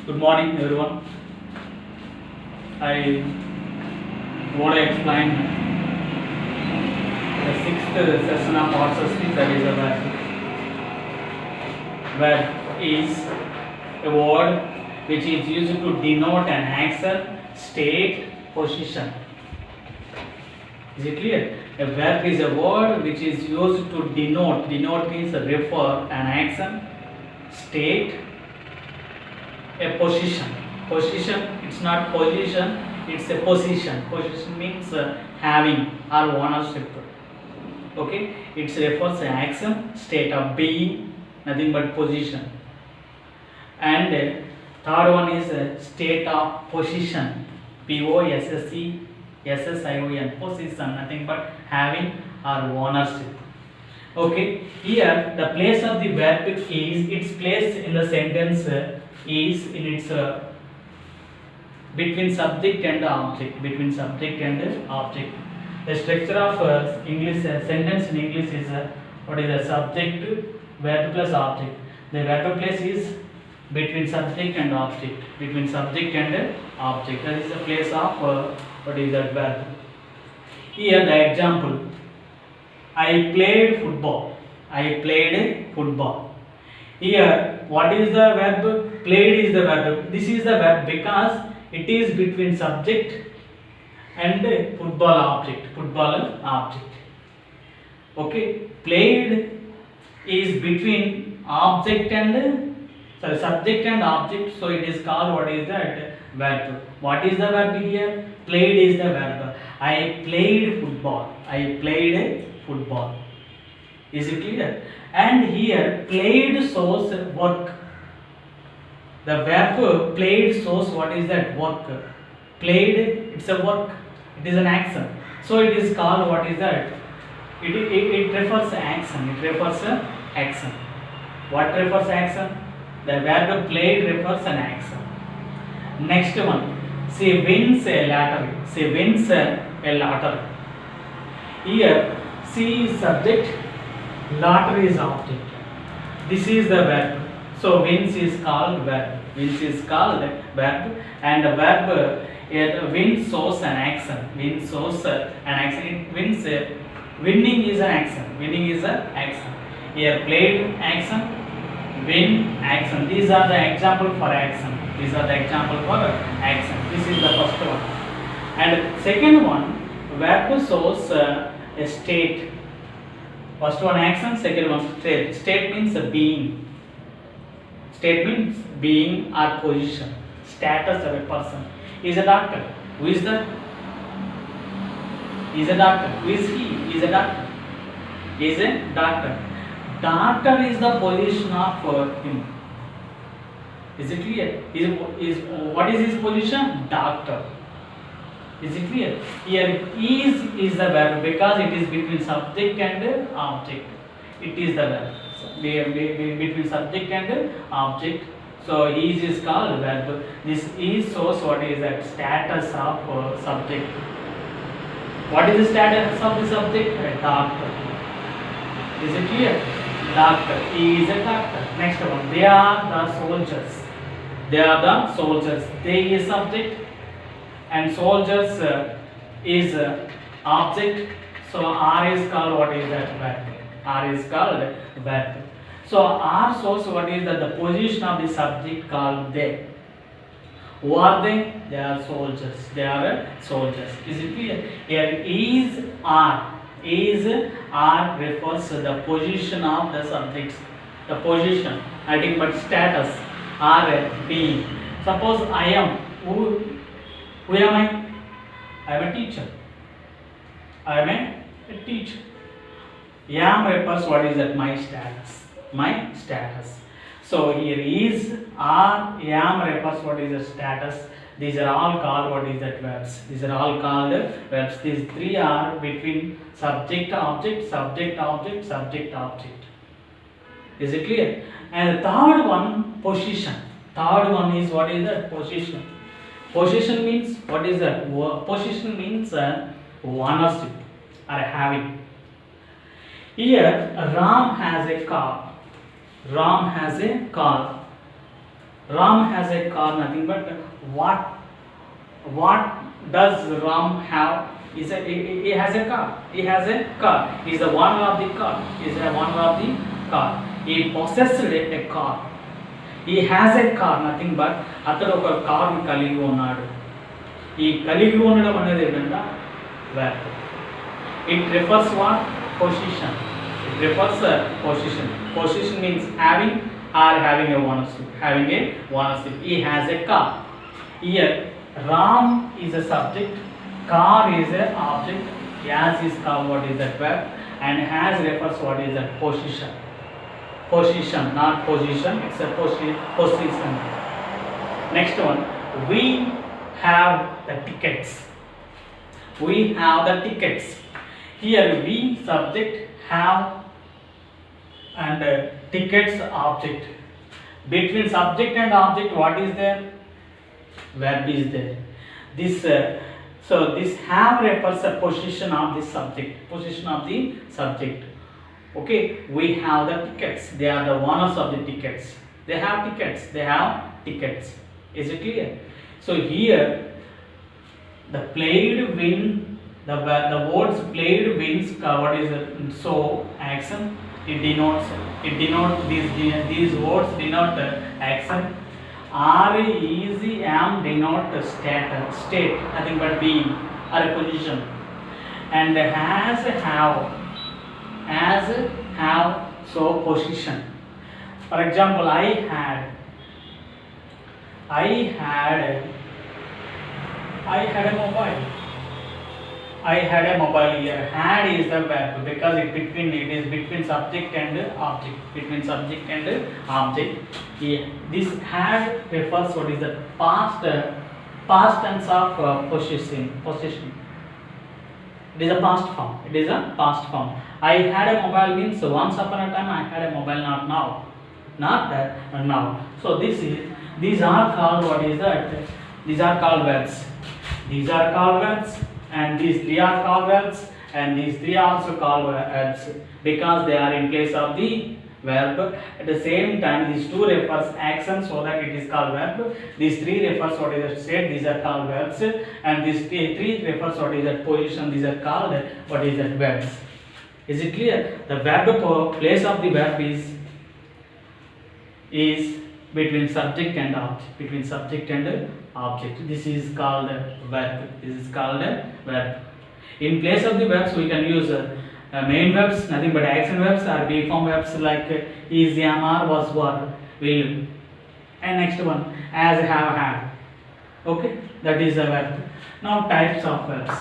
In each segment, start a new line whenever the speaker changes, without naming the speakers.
Good morning, everyone. I want to explain the sixth session of hot system, that is a verb. Verb is a word which is used to denote an action, state, position. Is it clear? A verb is a word which is used to denote. Denote means refer an action, state, a position. Position, it's not position, it's a position. Position means having or ownership. Okay, it refers to action, state of being, nothing but position. And third one is state of position. POSSE SSION, position, nothing but having or ownership. Okay, here the place of the verb is its place in the sentence is in its between subject and object. Between subject and object. The structure of English sentence in English is what is the subject, verb plus object. The verb place is between subject and object. Between subject and object. That is the place of what is that verb. Here the example. I played football. I played football. Here, what is the verb? Played is the verb. This is the verb because it is between subject and football object. Football object. Okay. Played is between object and subject and object. So it is called what is that verb. What is the verb here? Played is the verb. I played football. I played football. Is it clear? And here played shows work. The verb played shows what is that work. Played, it's a work. It is an action. So it is called what is that? It refers to action. It refers to action. What refers to action? The verb played refers an action. Next one. She wins a lottery. She wins a lottery. Here she is subject, lottery is object. This is the verb. So wins is called verb. Wins is called verb, and the verb win shows an action. Win shows an action. It wins. Winning is an action. Winning is an action. Here played action, win action. These are the example for action. These are the example for action. This is the first one. And second one, verb shows a state. First one action, second one state. State means being. State means being or position. Status of a person. He is a doctor. Who is that? He is a doctor. Who is he? He is a doctor. He is a doctor. Doctor is the position of him. Is it clear? What is his position? Doctor. Is it clear? Here is the verb because it is between subject and object. It is the verb. So, between subject and object. So is called verb. This is shows what is that status of subject. What is the status of the subject? A doctor. Is it clear? Doctor. He is a doctor. Next one. They are the soldiers. They are the soldiers. They is subject. And soldiers is object. So R is called what is that verb? R is called verb. So R shows what is that the position of the subject called they. Who are they? They are soldiers. They are soldiers. Is it clear? Here is R. Is R refers to the position of the subjects. The position. Nothing but status. R being. Suppose I am. Who am I? I am a teacher. I am a teacher. Am refers what is that? My status. My status. So here is are am refers what is the status. These are all called what is that verbs. These are all called verbs. These three are between subject object, subject object, subject object. Is it clear? And the third one, position. Third one is what is that? Position. Position means what is that? Position means ownership or having. Here Ram has a car. Ram has a car. Ram has a car, nothing but what does Ram have? He has a car. He has a car. He is the owner of the car. He is the owner of the car. He possessed a car. He has a car, nothing but అతడు ఒక car కలిగి ఉన్నాడు. ఈ కలిగి ఉండడం అనేది ఏంటంటే verb. It refers what? Position. It refers position. Position means having or having a ownership. Having a ownership. He has a car. Here Ram is a subject, car is a object, has is called what is that verb, and has refers what is that position. Position, not position, it's a position. Next one, we have the tickets. We have the tickets. Here we subject, have, and tickets object. Between subject and object, what is there? Verb is there. This so this have refers the position of the subject. Position of the subject. Okay, we have the tickets. They are the owners of the tickets. They have tickets. They have tickets. Is it clear? So here, the played win. The words played wins. What is it? So action. It denotes these words denote action. Are, is, am denote state, nothing but being or a position. And has, have, so position. For example, I had a mobile. I had a mobile here. Had is the verb because it is between subject and object. Between subject and object. Yeah. This had refers what is the past tense of possession. It is a past form. It is a past form. I had a mobile means once upon a time I had a mobile, not now. Not that, now. So these are called what is that? These are called verbs. These are called verbs. And these three are called verbs, and these three are also called verbs because they are in place of the verb. At the same time, these two refers action, so that it is called verb. These three refers what is said, these are called verbs, and these three refers what is that position, these are called what is that verbs. Is it clear? The verb place of the verb is between subject and object. Between subject and object. This is called verb. This is called verb. In place of the verbs, we can use main verbs, nothing but action verbs, or be form verbs like is, am, are, was, were, will. And next one, as, have, had. Okay, that is a verb. Now types of verbs.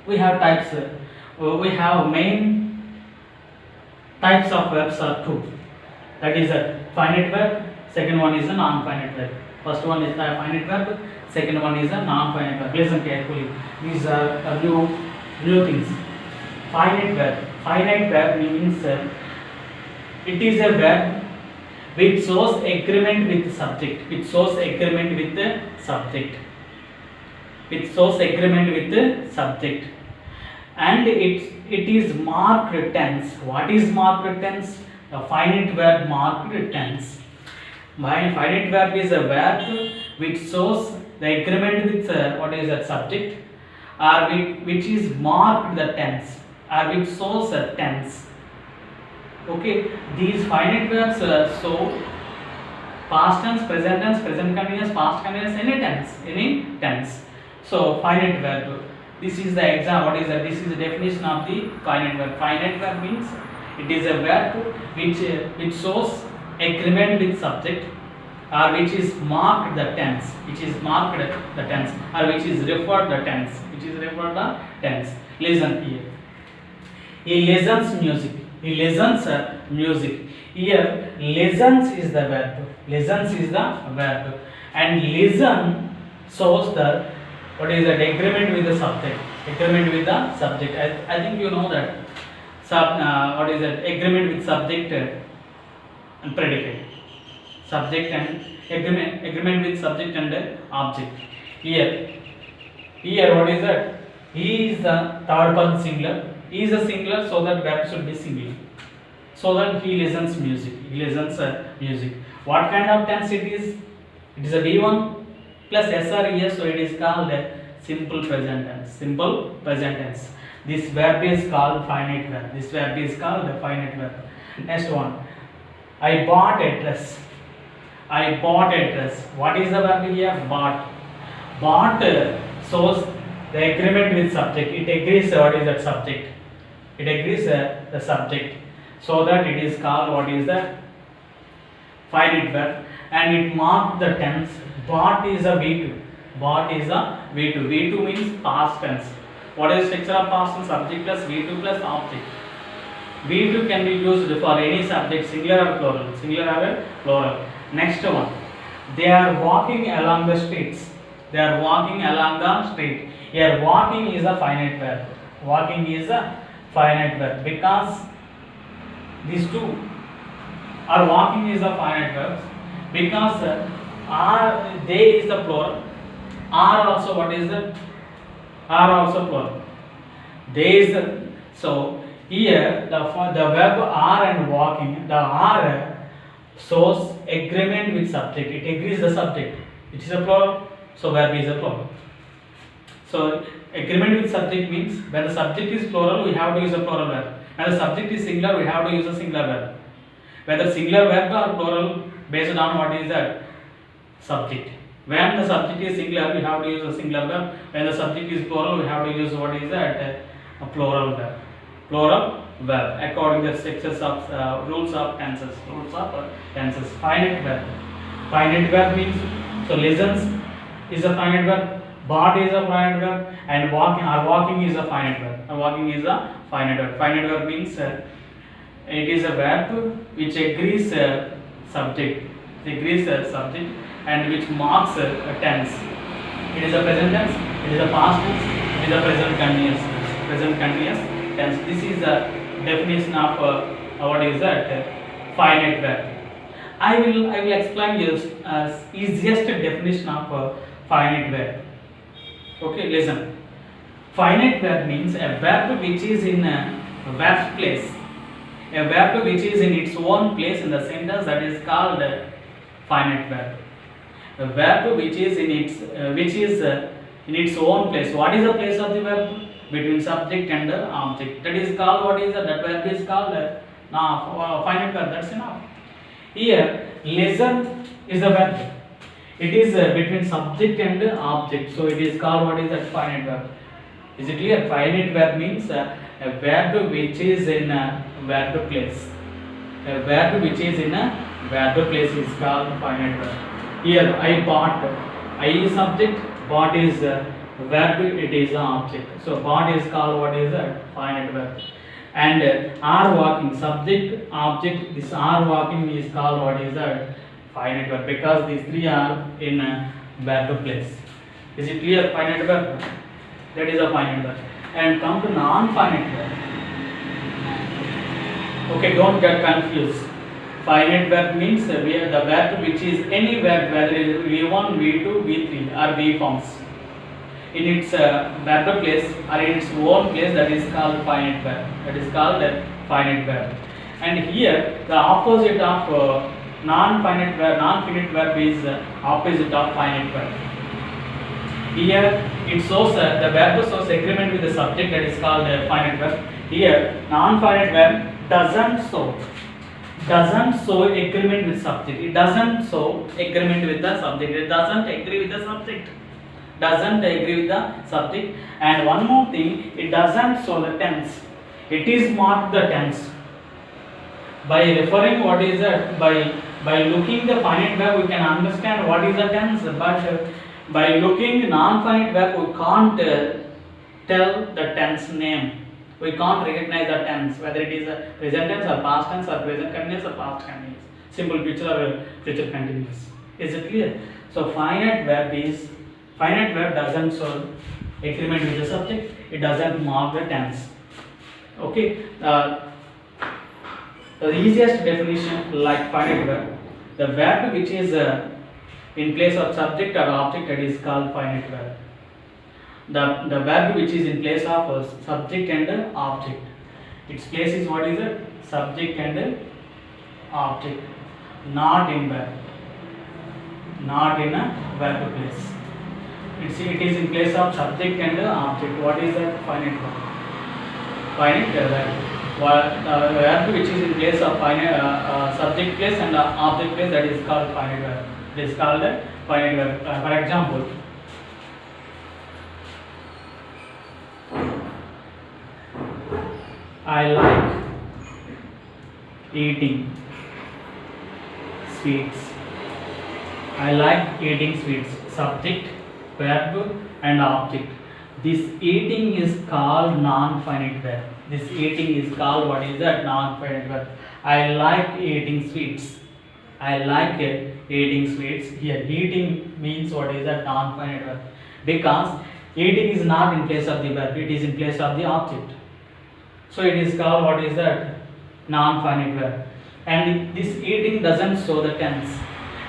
We have types. We have main types of verbs are two. That is a finite verb. Second one is a non-finite verb. First one is the finite verb. Second one is a non-finite verb. Listen carefully. These are new things. Finite verb. Finite verb means it is a verb which shows agreement with the subject. It shows agreement with the subject. It shows agreement with the subject. And it is marked tense. What is marked tense? The finite verb marked tense. Finite verb is a verb which shows the agreement with what is that subject, or which is marked the tense, or which shows a tense. Okay, these finite verbs show past tense, present tense, present continuous, past continuous, any tense. So finite verb. This is the example. What is that? This is the definition of the finite verb. Finite verb means it is a verb which shows agreement with subject, or which is marked the tense, or which is referred the tense, Listen here. He listens music. Here listens is the verb. And listen shows the what is that? Agreement with the subject. I think you know that. What is that? Agreement with subject and predicate. Subject and agreement with subject and object. Here what is that? He is the third person singular. He is a singular, so that verb should be singular. So that he listens music. What kind of tense it is? It is a V1 plus S or ES, so it is called a simple present tense. Simple present tense. This verb is called finite verb. This verb is called a finite verb. Next one. I bought a dress. I bought a dress. What is the verb here? Bought. Bought shows the agreement with subject. It agrees what is that subject. It agrees the subject. So that it is called what is the finite verb, and it marks the tense. Bought is a V2. Bought is a V2. V2 means past tense. What is the structure of past tense? Subject plus V2 plus object. V2 can be used for any subject, singular or plural. Singular or plural. Next one. They are walking along the streets. They are walking along the street. Here, walking is a finite verb. Walking is a finite verb because these two are walking is a finite verb because are they is the plural. Are also what is the are also plural. They is the, so here the verb are and walking, the are shows agreement with subject. It agrees the subject. It is a plural, so verb is a plural. So agreement with subject means when the subject is plural, we have to use a plural verb. When the subject is singular, we have to use a singular verb. Whether singular verb or plural based on what is that subject. When the subject is singular, we have to use a singular verb. When the subject is plural, we have to use what is that a plural verb. Plural verb according to the structures of rules of tenses. Rules of tenses. Finite verb. Finite verb means so listens is a finite verb. Bought is a finite verb, and walking is a finite verb. Walking is a finite verb. Finite verb means it is a verb which agrees subject. It agrees subject and which marks a tense. It is a present tense. It is a past tense. It is a present continuous. Present continuous tense. This is the definition of what is that finite verb. I will explain you easiest definition of finite verb. Okay, listen. Finite verb means a verb which is in a verb's place. A verb which is in its own place in the sentence, that is called finite verb. A verb which is in its own place. What is the place of the verb? Between subject and object. That is called what is that verb is called finite verb. That's enough. Here, listen is the verb. It is between subject and object, so it is called what is that finite verb. Is it clear? Finite verb means a verb which is in a verb place. A verb which is in a verb place is called finite verb. Here, I bought. I is subject, bought is verb, it is an object. So bought is called what is that finite verb. And are walking, subject, object. This are walking is called what is that finite verb, because these three are in a verb place. Is it clear? Finite verb, that is a finite verb. And come to non-finite verb. Okay, don't get confused. Finite verb means the verb which is any verb, whether it is V1, V2, V3 or V forms, in its verb place or in its own place, that is called finite verb. That is called finite verb. And here the opposite of non-finite verb is opposite of finite verb. Here it shows the verb shows agreement with the subject, that is called finite verb. Here non-finite verb doesn't show agreement with subject. It doesn't show agreement with the subject. It doesn't agree with the subject. Doesn't agree with the subject. And one more thing, it doesn't show the tense. It is marked the tense. By referring what is that, by looking the finite verb, we can understand what is the tense. But by looking non-finite verb, we can't tell the tense name. We can't recognize the tense, whether it is a present tense or past tense or present continuous or past continuous, simple future or future continuous. Is it clear? So finite verb doesn't show agreement with the subject. It doesn't mark the tense. Okay. The easiest definition, like finite verb, the verb which is in place of subject or object, that is called finite verb. The verb which is in place of subject and object, its place is what is it? Subject and object. not in verb, not in a verb place. It is in place of subject and object. What is that? Finite verb. Finite verb. Verb which is in place of finite subject place and object place, that is called finite verb. It is called finite verb. For example, I like eating sweets. I like eating sweets. Subject, verb and object. This eating is called non-finite verb. This eating is called, what is that? Non-finite verb. I like eating sweets. I like eating sweets. Here eating means what is that? Non-finite verb. Because eating is not in place of the verb, it is in place of the object. So it is called, what is that? Non-finite verb. And this eating doesn't show the tense,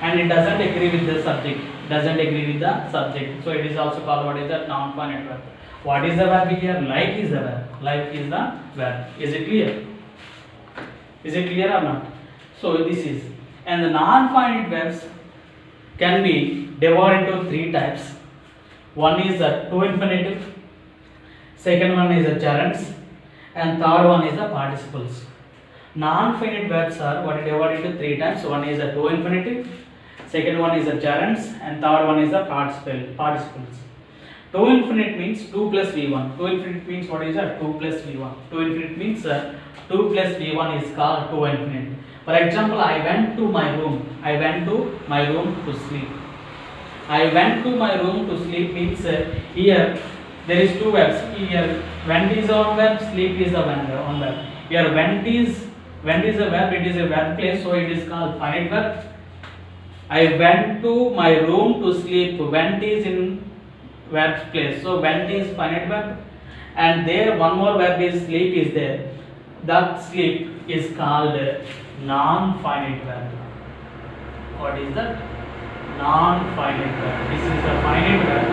and it doesn't agree with the subject. Doesn't agree with the subject. So it is also called, what is that? Non-finite verb. What is the verb here? Like is the verb. Like is the verb. Is it clear? Is it clear or not? So this is. And the non-finite verbs can be divided into three types. One is the to infinitive, second one is the gerunds, and third one is the participles. Non-finite verbs are what divided into three types. One is the to infinitive, second one is the gerunds, and third one is the participles. To infinite means 2 plus v1. To infinite means what is that? 2 plus v1. To infinite means 2 plus v1 is called to infinite. For example, I went to my room. I went to my room to sleep. I went to my room to sleep means here there is two verbs. Here went is one verb, sleep is the one verb. Here went is a verb, it is a verb place, so it is called finite verb. I went to my room to sleep. Went is in verb place, so went is finite verb, and there one more verb is sleep is there. That sleep is called non-finite verb. What is that? Non-finite verb. This is a finite verb.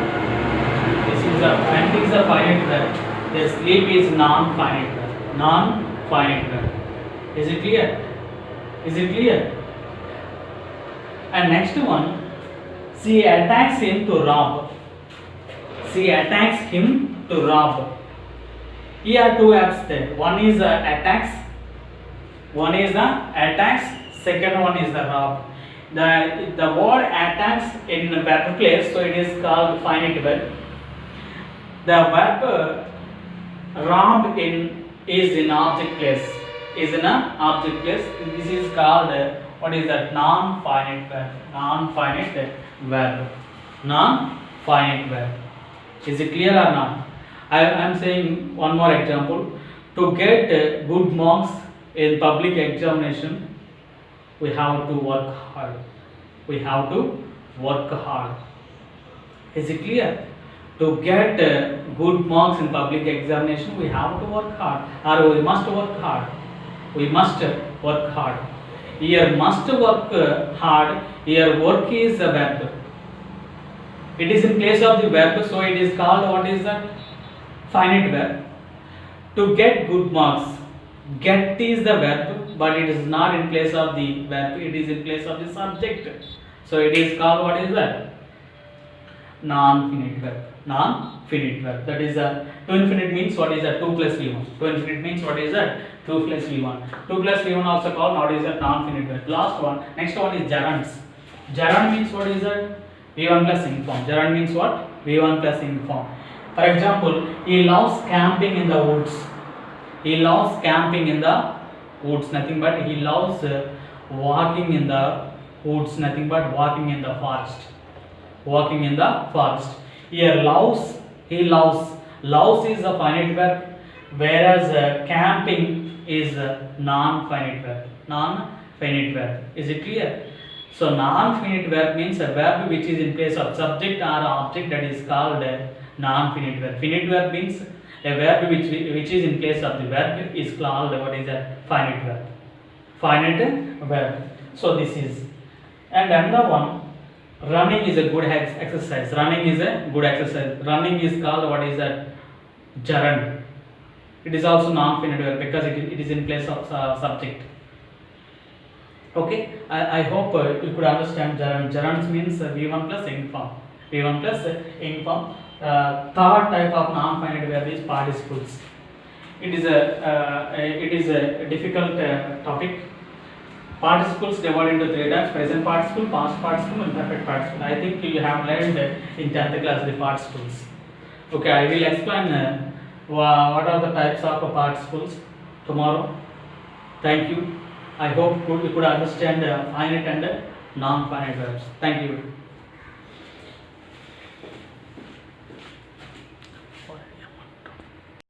This is a went is a finite verb. The sleep is non-finite verb. Non-finite verb. Is it clear? Is it clear? And next one, she attacks him to rob. She attacks him to rob. Here two verbs there. One is attacks. One is the attacks. Second one is the rob. The word attacks in the verb place, so it is called finite verb. The verb rob is in object place. Is in a object place. This is called what is that? Non-finite verb. Non-finite verb. Non-finite verb. Is it clear or not? I am saying one more example. To get good marks in public examination, we have to work hard. We have to work hard. Is it clear? To get good marks in public examination, we have to work hard, or we must work hard. We must work hard. Here must work hard. Here work is the verb. It is in place of the verb, so it is called, what is that? Finite verb. To get good marks. Get is the verb, but it is not in place of the verb. It is in place of the subject. So it is called, what is that? Non-finite verb. Non-finite verb. That is to infinite means what is that? 2 plus v1. To infinite means what is that? 2 plus v1. 2 plus v1 also called what is that? Non-finite verb. Last one. Next one is gerunds. Gerund means what is that? v1 plus inform. Gerund means what? v1 plus inform. For example, he loves camping in the woods. He loves camping in the woods. Nothing but he loves walking in the woods. Nothing but walking in the forest. Walking in the forest. Here loves, he loves. Loves is a finite verb, whereas camping is a non-finite verb. Non-finite verb. Is it clear? So non-finite verb means a verb which is in place of subject or object, that is called a non-finite verb. Finite verb means a verb which is in place of the verb is called what is a finite verb. Finite verb. So this is. And another one, running is a good exercise. Running is a good exercise. Running is called what is that? Gerund. It is also non-finite verb because it is in place of subject. Okay, I hope you could understand gerund. Gerunds means V1 plus ing form. V1 plus ing form. Third type of non-finite verb is participles. It is a difficult topic. Participles divided into three types: present participle, past participle, and perfect participle. I think you have learned in 10th class the participles. Okay, I will explain what are the types of participles tomorrow. Thank you. I hope you could understand finite and non-finite verbs. Thank you.